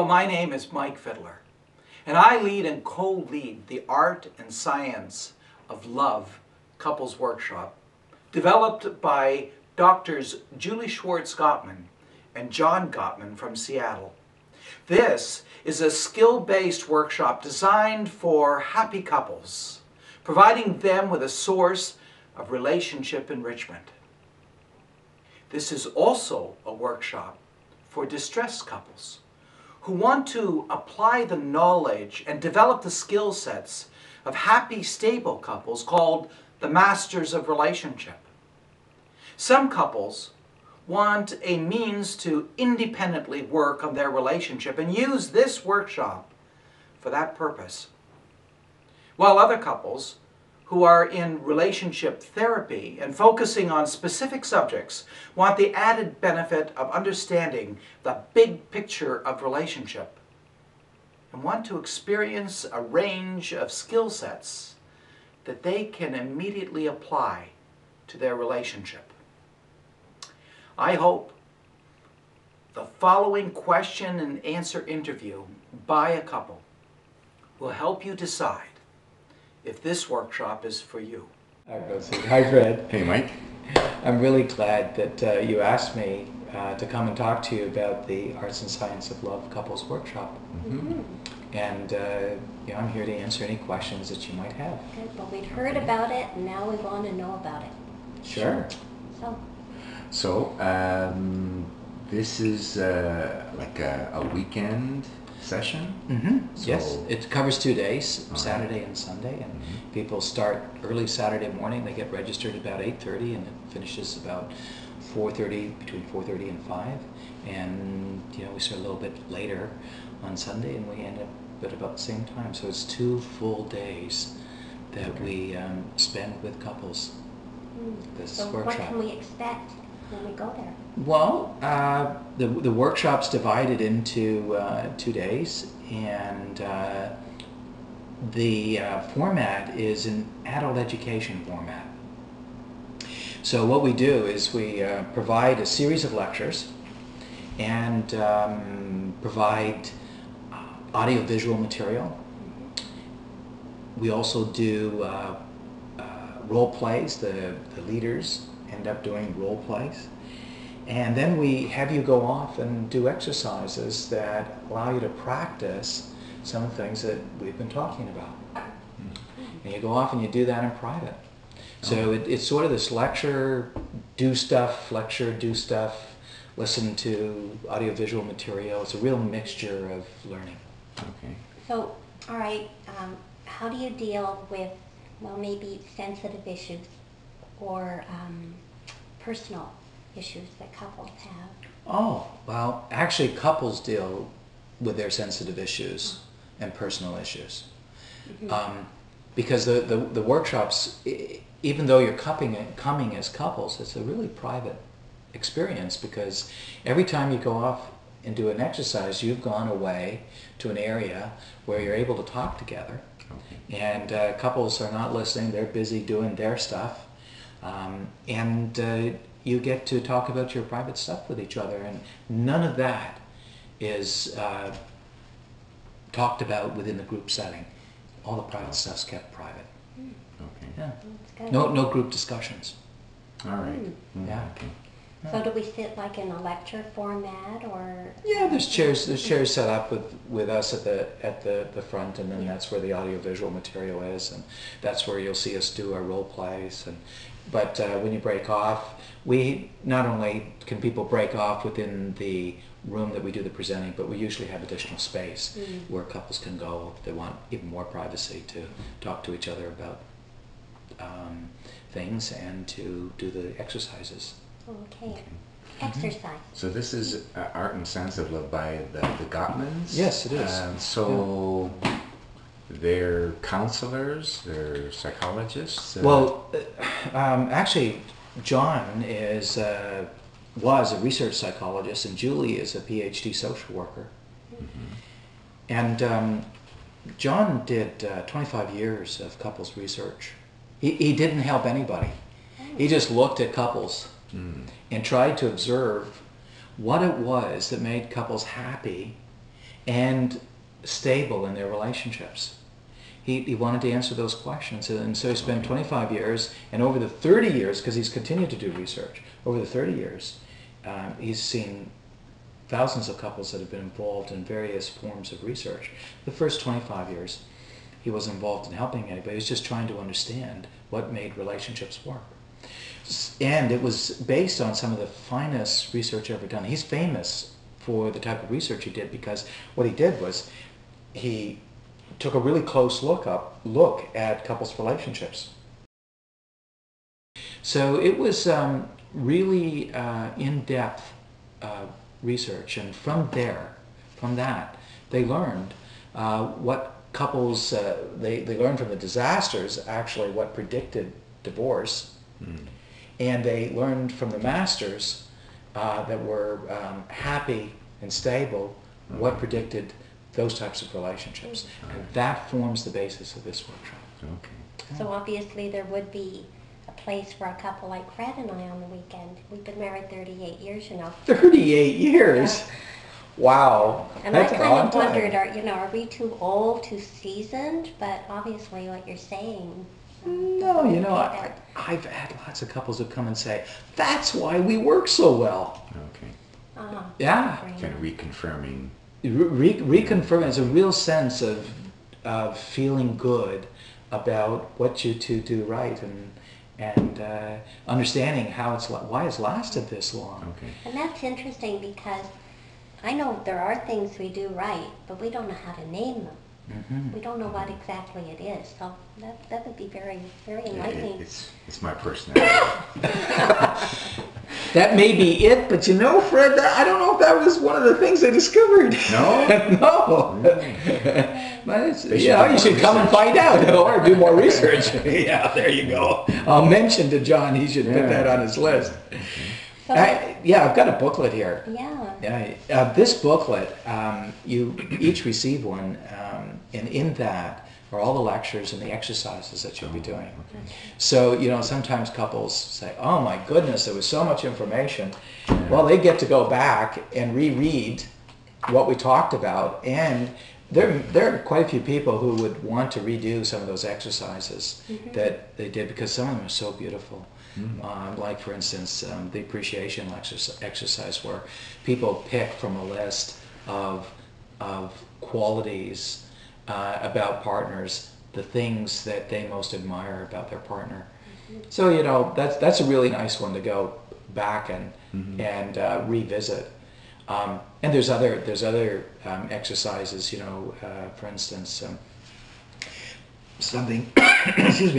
my name is Mike Fidler, and I lead and co-lead the Art and Science of Love Couples Workshop, developed by Doctors Julie Schwartz-Gottman and John Gottman from Seattle. This is a skill-based workshop designed for happy couples, providing them with a source of relationship enrichment. This is also a workshop for distressed couples who want to apply the knowledge and develop the skill sets of happy, stable couples called the Masters of Relationship. Some couples want a means to independently work on their relationship and use this workshop for that purpose, while other couples who are in relationship therapy and focusing on specific subjects want the added benefit of understanding the big picture of relationship and want to experience a range of skill sets that they can immediately apply to their relationship. I hope the following question and answer interview by a couple will help you decide if this workshop is for you. Hi, Fred. Hey, Mike. I'm really glad that you asked me to come and talk to you about the Arts and Science of Love Couples Workshop. Mm-hmm. And I'm here to answer any questions that you might have. Good. Well, we'd heard about it, and now we want to know about it. Sure. So, this is like a weekend session? Mm-hmm. So, yes, it covers 2 days, Saturday right. and Sunday, and people start early Saturday morning. They get registered about 8:30, and it finishes about 4:30, between 4:30 and 5. And we start a little bit later on Sunday, and we end up at about the same time. So it's 2 full days that we spend with couples. This workshop. What can we expect when we go there? Well, the workshop's divided into 2 days, and the format is an adult education format. So what we do is we provide a series of lectures and provide audio-visual material. We also do role plays. The leaders end up doing role plays. And then we have you go off and do exercises that allow you to practice some of the things that we've been talking about. And you go off and you do that in private. So it's sort of this lecture, do stuff, listen to audiovisual material. It's a real mixture of learning. Okay. So, all right, how do you deal with, well, maybe sensitive issues or personal issues that couples have? Oh, well, actually couples deal with their sensitive issues and personal issues. Because the workshops, even though you're coming as couples, it's a really private experience, because every time you go off and do an exercise, you've gone away to an area where you're able to talk together. Okay. And couples are not listening, they're busy doing their stuff. And you get to talk about your private stuff with each other, and none of that is talked about within the group setting. All the private stuff's kept private. Okay. Yeah. That's good. No group discussions. All right. Yeah. Okay. So do we sit like in a lecture format, or? Yeah, there's chairs set up with us at the front, and then that's where the audiovisual material is, and that's where you'll see us do our role plays. But when you break off, we not only can people break off within the room that we do the presenting, but we usually have additional space where couples can go if they want even more privacy to talk to each other about things and to do the exercises. Okay. Exercise. So this is Art and Science of Love by the Gottmans? Yes, it is. So they're counselors, they're psychologists? Well, actually, John was a research psychologist, and Julie is a PhD social worker. And John did 25 years of couples research. He didn't help anybody. He just looked at couples and tried to observe what it was that made couples happy and stable in their relationships. He wanted to answer those questions, and so he spent 25 years, and over the 30 years, because he's continued to do research, over the 30 years, he's seen thousands of couples that have been involved in various forms of research. The first 25 years, he wasn't involved in helping anybody. He was just trying to understand what made relationships work. And it was based on some of the finest research ever done. He's famous for the type of research he did, because what he did was he took a really close look at couples' relationships. So it was really in-depth research, and from that, they learned what couples, they learned from the disasters actually what predicted divorce, and they learned from the masters that were happy and stable what predicted those types of relationships. And that forms the basis of this workshop. Okay. So obviously there would be a place for a couple like Fred and I on the weekend. We've been married 38 years, you know. 38 years? Yeah. Wow. And that's I a kind long of time. wondered, are we too old, too seasoned? But obviously what you're saying. No, I've had lots of couples who come and say, that's why we work so well. Okay. Yeah. Kind of reconfirming. Reconfirming is a real sense of feeling good about what you two do right, and understanding why it's lasted this long. Okay. And that's interesting, because I know there are things we do right, but we don't know how to name them. Mm-hmm. We don't know what exactly it is. So that would be very, very enlightening. It's my personality. That may be it, but Fred, I don't know if that was one of the things they discovered. No? No. But you should come and find out, or do more research. Yeah, there you go. I'll mention to John he should put that on his list. So I've got a booklet here. Yeah. This booklet, you each receive one, and in that are all the lectures and the exercises that you'll be doing. Okay. So, sometimes couples say, oh my goodness, there was so much information. Yeah. Well, they get to go back and reread what we talked about, and there are quite a few people who would want to redo some of those exercises that they did, because some of them are so beautiful. Like, for instance, the appreciation exercise, where people pick from a list of qualities about partners, the things that they most admire about their partner. So, that's a really nice one to go back and revisit. And there's other exercises, for instance, something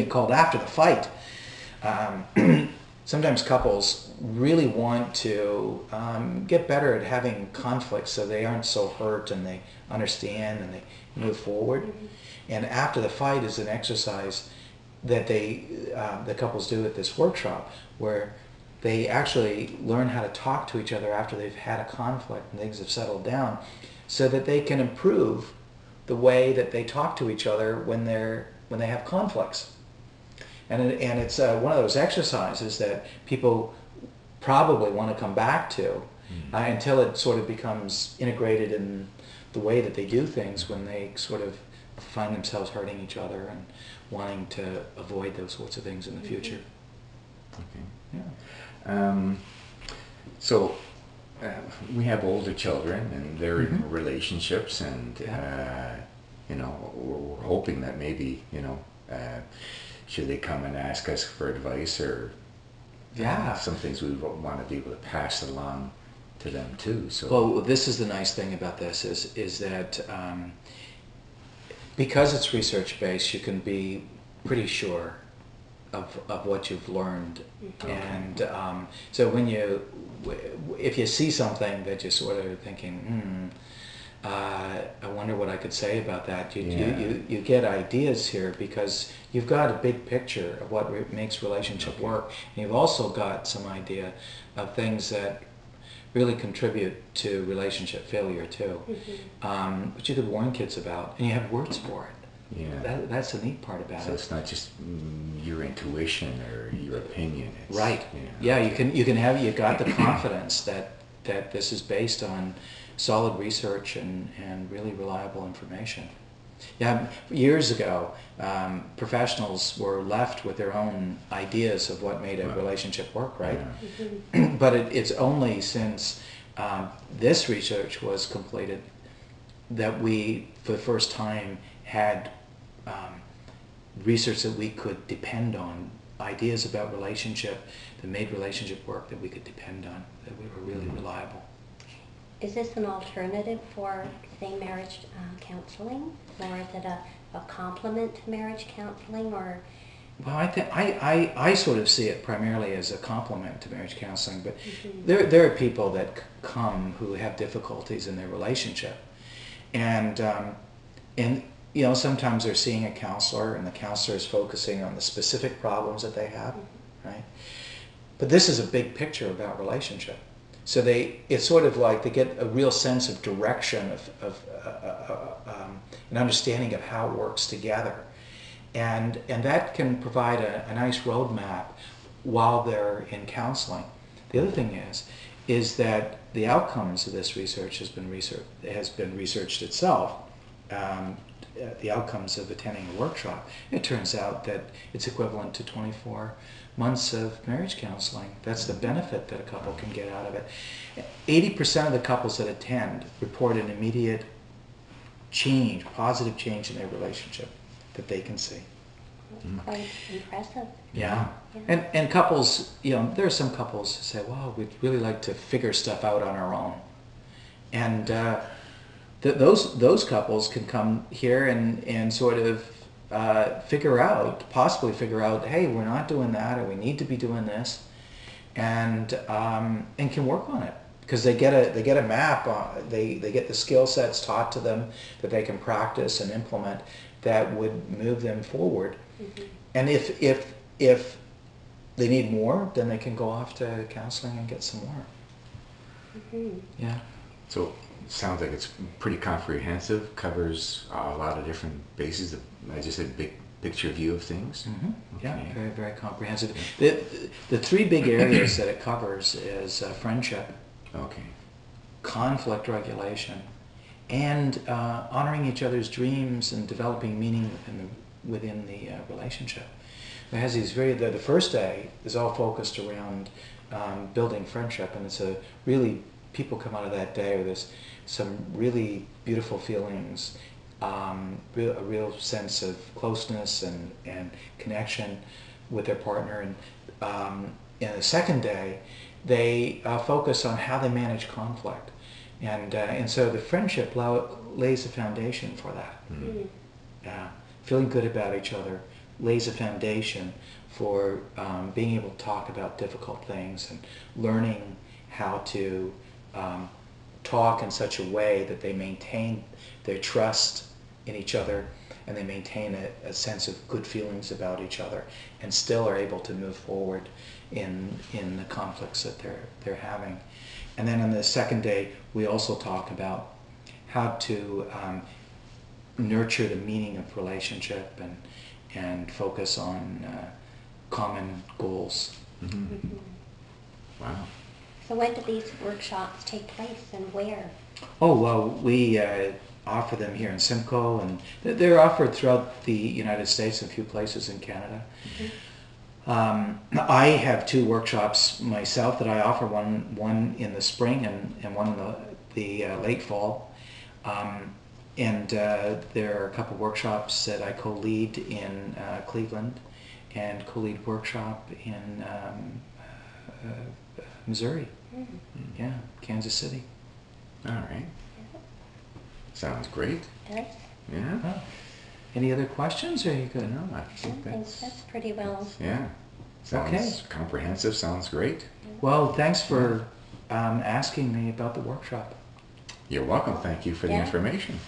called after the fight. Sometimes couples really want to get better at having conflicts, so they aren't so hurt, and they understand and they move forward. And after the fight is an exercise that the couples do at this workshop, where they actually learn how to talk to each other after they've had a conflict and things have settled down, so that they can improve the way that they talk to each other when they have conflicts. And it's one of those exercises that people probably want to come back to until it sort of becomes integrated in the way that they do things, when they sort of find themselves hurting each other and wanting to avoid those sorts of things in the future. Okay. Yeah. So we have older children, and they're in relationships, and we're hoping that maybe should they come and ask us for advice, or some things we want to be able to pass along to them too. So, well, this is the nice thing about this is that because it's research based, you can be pretty sure of what you've learned. Okay. And so if you see something that you're sort of thinking, I wonder what I could say about that, you get ideas here, because you've got a big picture of what makes relationship work, and you've also got some idea of things that really contribute to relationship failure too, which you could warn kids about, and you have words for it. Yeah, that's the neat part about it. So it's not just your intuition or your opinion. Right. Yeah, you got the confidence that this is based on solid research and really reliable information. Yeah, years ago, professionals were left with their own ideas of what made a relationship work, right? Yeah. But it's only since this research was completed that we, for the first time, had research that we could depend on, ideas about relationship that made relationship work that we could depend on, that we were really reliable. Is this an alternative for, say, marriage counseling, or is it a complement to marriage counseling, or? Well, I sort of see it primarily as a complement to marriage counseling, but there are people that come who have difficulties in their relationship, and you know, sometimes they're seeing a counselor, and the counselor is focusing on the specific problems that they have, right? But this is a big picture about relationship. So it's sort of like they get a real sense of direction, of an understanding of how it works together. And that can provide a nice roadmap while they're in counseling. The other thing is that the outcomes of this research has been researched itself. The outcomes of attending a workshop. It turns out that it's equivalent to 24 months of marriage counseling. That's the benefit that a couple can get out of it. 80% of the couples that attend report an immediate change, positive change in their relationship that they can see. Quite impressive. Yeah. And couples, you know, there are some couples who say, well, we'd really like to figure stuff out on our own. And those couples can come here and sort of possibly figure out, hey, we're not doing that, or we need to be doing this, and can work on it, because they get a map. They get the skill sets taught to them that they can practice and implement that would move them forward. And if they need more, then they can go off to counseling and get some more. Yeah. So it sounds like it's pretty comprehensive, covers a lot of different bases. I just said big picture view of things. Yeah, Okay. very, very comprehensive. The three big areas that it covers is friendship, Okay. conflict regulation, and honoring each other's dreams and developing meaning within the relationship. It has these the first day is all focused around building friendship, and it's people come out of that day with some really beautiful feelings, a real sense of closeness and connection with their partner. And in the second day, they focus on how they manage conflict, and so the friendship lays a foundation for that. Feeling good about each other lays a foundation for being able to talk about difficult things and learning how to talk in such a way that they maintain their trust in each other, and they maintain a sense of good feelings about each other, and still are able to move forward in the conflicts that they're having. And then on the second day, we also talk about how to nurture the meaning of relationship and focus on common goals. Wow. So when do these workshops take place, and where? Oh, well, we offer them here in Simcoe, and they're offered throughout the United States and a few places in Canada. I have 2 workshops myself that I offer, one in the spring and one in the late fall. And there are a couple workshops that I co-lead in Cleveland, and co-lead workshop in Missouri. Yeah, Kansas City. All right. Sounds great. Yes. Yeah. Oh. Any other questions, or are you good? No, I I think think that's pretty well. yeah. Sounds Okay. comprehensive. Sounds great. Well, thanks for asking me about the workshop. You're welcome. Thank you for the Yeah. information.